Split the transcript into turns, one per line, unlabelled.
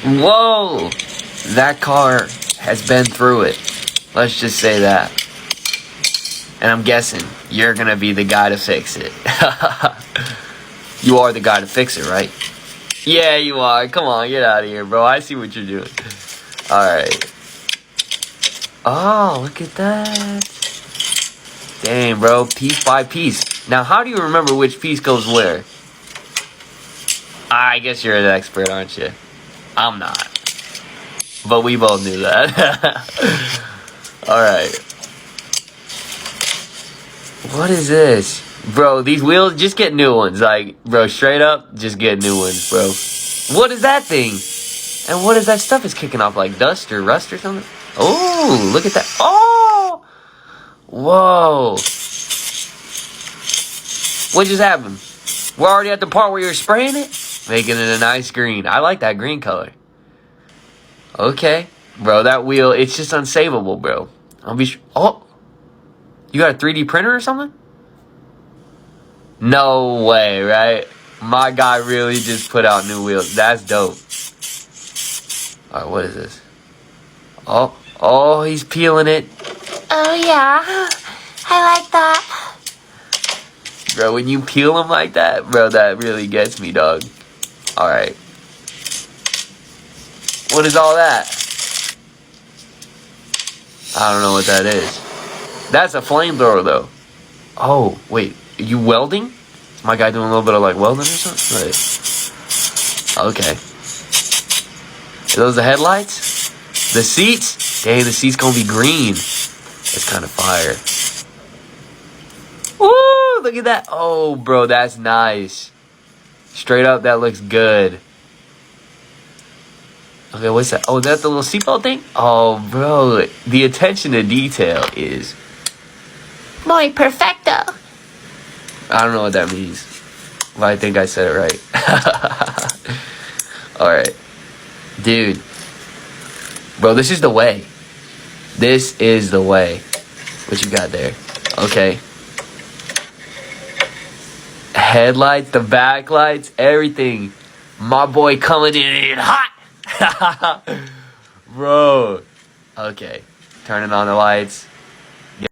Whoa! That car has been through it. Let's just say that. And I'm guessing you're gonna be the guy to fix it. You are the guy to fix it, right? Yeah, you are. Come on, get out of here, bro. I see what you're doing. Alright. Oh, look at that. Dang, bro. Piece by piece. Now, how do you remember which piece goes where? I guess you're an expert, aren't you? I'm not. But we both knew that. Alright. What is this? Bro, these wheels, just get new ones. Like, bro, straight up, just get new ones, bro. What is that thing? And what is that stuff it's kicking off? Like dust or rust or something? Oh, look at that. Oh! Whoa. What just happened? We're already at the part where you're spraying it? Making it a nice green. I like that green color. Okay. Bro, that wheel, it's just unsavable, bro. I'll be oh! You got a 3D printer or something? No way, right? My guy really just put out new wheels. That's dope. Alright, what is this? Oh, he's peeling it.
Oh, yeah. I like that.
Bro, when you peel them like that, bro, that really gets me, dog. Alright. What is all that? I don't know what that is. That's a flamethrower, though. Oh, wait. Are you welding? Is my guy doing a little bit of, like, welding or something? Right. Okay. Are those the headlights? The seats? Dang, the seat's gonna be green. That's kind of fire. Woo! Look at that. Oh, bro, that's nice. Straight up, that looks good. Okay, what's that? Oh, is that the little seatbelt thing? Oh, bro, the attention to detail is...
Muy perfecto.
I don't know what that means, but I think I said it right. Alright. Dude. Bro, this is the way. This is the way. What you got there? Okay. Headlights, the backlights, everything. My boy coming in hot. Bro. Okay. Turning on the lights.